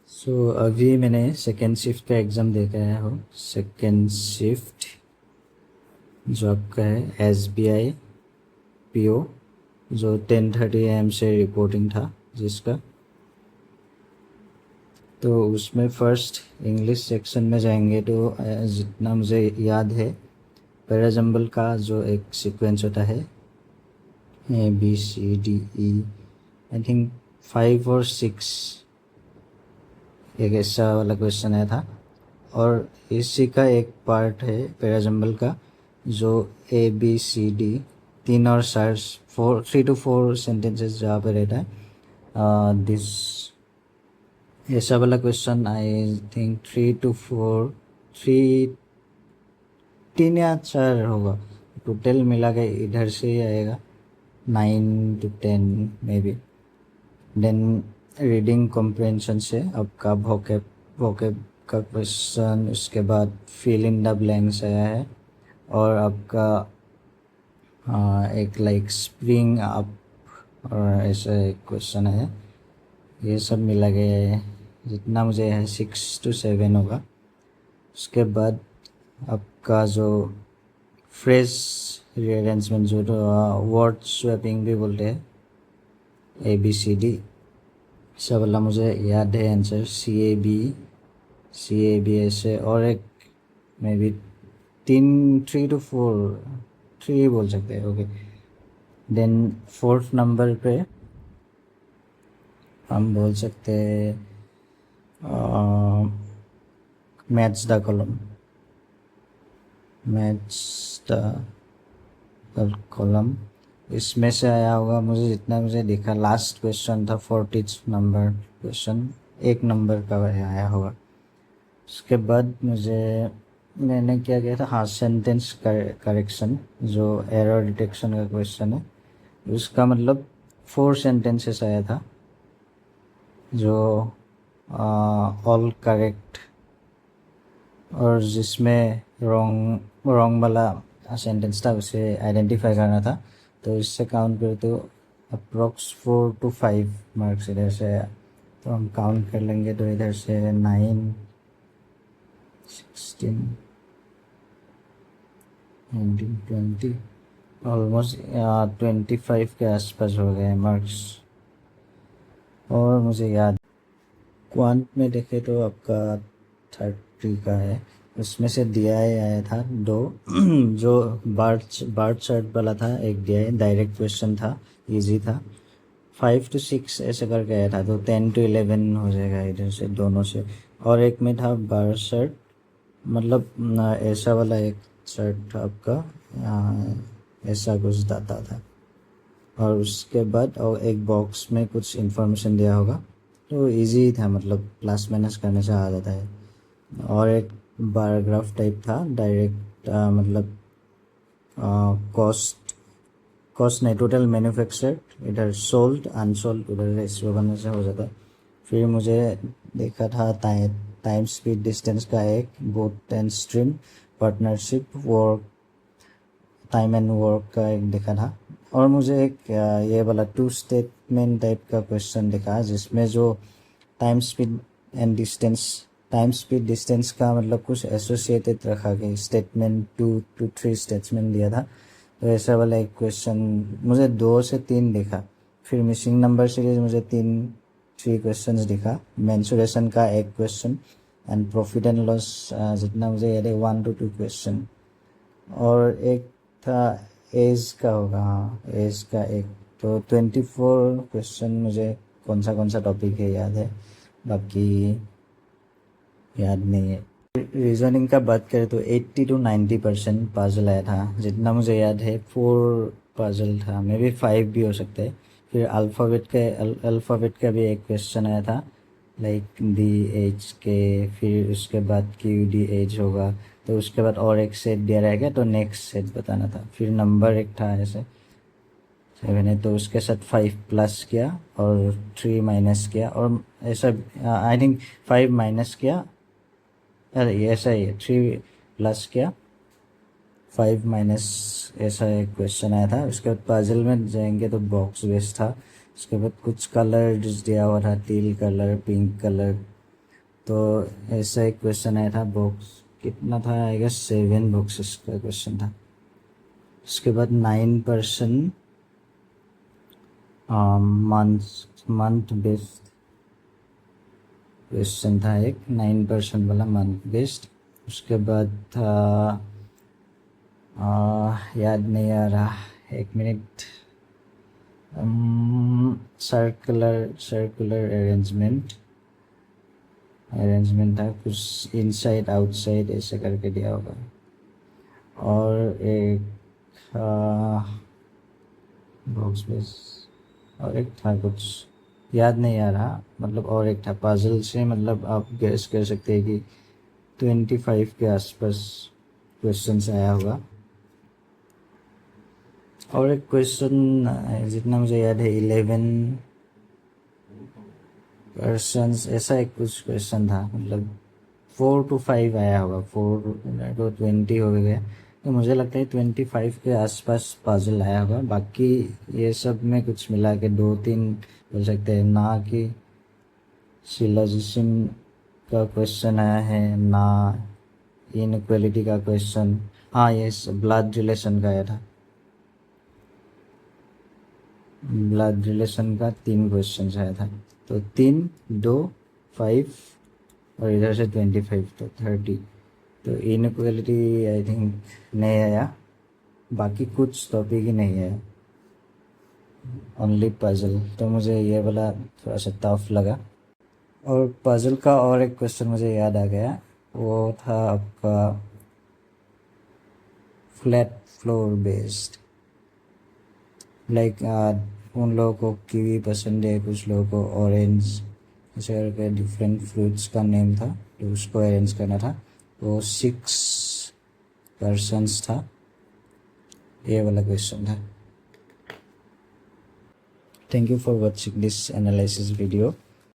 अभी मैंने second shift का एग्ज़ाम दे के आया हूँ। सेकेंड शिफ्ट जो आपका है SBI PO, जो 10:30 AM से रिपोर्टिंग था जिसका। तो उसमें फ़र्स्ट इंग्लिश सेक्शन में जाएंगे तो जितना मुझे याद है पैराजम्बल का जो एक सीक्वेंस होता है ABCDE, आई थिंक 5 और 6, एक ऐसा वाला क्वेश्चन आया था। और इसी का एक पार्ट है पैराजम्बल का जो ABCD 3 और 3 to 4 सेंटेंसेस जहाँ पे रहता है दिस ऐसा वाला क्वेश्चन। आई थिंक 3 to 4, 3 या 4 होगा टोटल मिला के, इधर से ही आएगा 9 to 10 maybe. Then reading comprehension से आपका वोकेब का क्वेश्चन, उसके बाद फिल इन द ब्लैंक्स आया है, और आपका एक लाइक स्प्रिंग अप और ऐसा एक क्वेश्चन है। ये सब मिला के जितना मुझे है 6 to 7 होगा। उसके बाद आपका जो फ्रेज रीअरेंजमेंट जो वर्ड स्वैपिंग भी बोलते हैं ABCD, सब वाला मुझे याद है आंसर CAB ऐसे। और एक मे बी 3 to 4, 3 बोल सकते हैं। ओके, देन 4th नंबर पे हम बोल सकते हैं मैच द कॉलम। इसमें से आया होगा, मुझे जितना मुझे देखा लास्ट क्वेश्चन था 40th नंबर क्वेश्चन, 1 नंबर का आया होगा। उसके बाद मैंने क्या किया था, हाँ, सेंटेंस करेक्शन जो एरर डिटेक्शन का क्वेश्चन है, उसका मतलब 4 सेंटेंसेस आया था जो ऑल करेक्ट, और जिसमें रॉन्ग वाला सेंटेंस था उसे आइडेंटिफाई करना था। तो इससे काउंट करें तो अप्रोक्स 4 to 5 मार्क्स इधर से आया। तो हम काउंट कर लेंगे तो इधर से 9, 16, 19, 20, ऑलमोस्ट 25 के आसपास हो गए मार्क्स। और मुझे याद क्वांट में देखे तो आपका 30 का है, उसमें से दिया ही आया था 2 जो बार्ट चार्ट वाला था, एक दिया है डायरेक्ट क्वेश्चन था, इजी था। 5 to 6 ऐसे करके आया था, तो 10 to 11 हो जाएगा इधर से दोनों से। और एक में था बार चार्ट, मतलब ऐसा वाला एक चार्ट था आपका, ऐसा कुछ डाटा था। और उसके बाद और एक बॉक्स में कुछ इन्फॉर्मेशन दिया होगा, तो इजी था, मतलब प्लस माइनस करने से आ जाता है। और एक बायोग्राफ टाइप था डायरेक्ट, मतलब कॉस्ट नहीं, टोटल मैन्युफैक्चर्ड, इधर सोल्ड अनसोल्ड, उधर रेशियो बनने से हो जाता है। फिर मुझे देखा था टाइम स्पीड डिस्टेंस का एक, both and stream, partnership, work time and work का एक देखा था। और मुझे एक ये वाला 2 स्टेटमेंट टाइप का क्वेश्चन देखा, जिसमें जो time speed and distance, time speed distance का मतलब कुछ एसोसिएटेड रखा गया, स्टेटमेंट 2 to 3 स्टेटमेंट दिया था। तो ऐसा वाला एक क्वेश्चन मुझे 2 से 3 दिखा। फिर मिसिंग नंबर सीरीज मुझे 3 क्वेश्चंस दिखा, मेंसुरेशन का एक question, and profit and loss जितना मुझे याद है 1 to 2 क्वेश्चन। और एक था एज का होगा, हाँ, एज का एक। तो 24 क्वेश्चन मुझे कौन सा टॉपिक है याद है, बाकी याद नहीं है। रीजनिंग का बात करें तो 80 to 90% पजल आया था, जितना मुझे याद है 4 पजल था, मे बी 5 भी हो सकता है। फिर अल्फ़ाबेट का भी एक क्वेश्चन आया था, लाइक DHK, फिर उसके बाद QDH होगा, तो उसके बाद और एक सेट दिया रहेगा, तो नेक्स्ट सेट बताना था। फिर नंबर एक था ऐसे 7 है, तो उसके साथ 5 प्लस किया और 3 माइनस किया, और ऐसा आई थिंक 5 माइनस किया, अरे ये ऐसा ही है, 3 प्लस किया, 5 माइनस, ऐसा एक क्वेश्चन आया था। उसके बाद पजल में जाएंगे तो बॉक्स बेस्ड था। उसके बाद कुछ कलर दिया हुआ था, टील कलर, पिंक कलर, तो ऐसा एक क्वेश्चन आया था, बॉक्स कितना था, आई गेस 7 बॉक्सेस का क्वेश्चन था। उसके बाद 9% मंथ बेस्ड क्वेश्चन था, एक 9% वाला मंथ बेस्ड। उसके बाद था याद नहीं आ रहा, 1 मिनट, सर्कुलर अरेंजमेंट था कुछ, इनसाइड आउटसाइड ऐसे करके दिया होगा। और एक बॉक्स बेस, और एक था कुछ याद नहीं आ रहा, मतलब और एक था पजल से, मतलब आप गेस कर सकते हैं कि 25 के आसपास क्वेश्चंस आया होगा। और एक क्वेश्चन जितना मुझे याद है 11 क्वेश्चंस ऐसा एक कुछ क्वेश्चन था, मतलब 4 to 5 आया होगा, 4 तो 20 हो गए, तो मुझे लगता है 25 के आसपास पजल आया होगा। बाकी ये सब में कुछ मिला के 2-3 बोल सकते हैं, ना कि सिलोजिज्म का क्वेश्चन आया है, ना इनइक्वालिटी का क्वेश्चन। हाँ, ये ब्लड रिलेशन का आया था, ब्लड रिलेशन का 3 क्वेश्चन आया था। तो 3, 2, 5 और इधर से 25 तो 30। तो इनइक्वालिटी आई थिंक नहीं आया, बाकी कुछ टॉपिक ही नहीं है, ओनली पजल। तो मुझे ये वाला थोड़ा सा टफ लगा। और पजल का और एक क्वेश्चन मुझे याद आ गया, वो था आपका फ्लैट फ्लोर बेस्ड। लाइक उन लोगों को कीवी पसंद है, कुछ लोगों को ऑरेंज, ऐसे करके डिफरेंट फ्रूट्स का नेम था, तो उसको अरेंज करना था। वो 6 पर्सन्स था, ये वाला क्वेश्चन था। Thank you for watching this analysis video.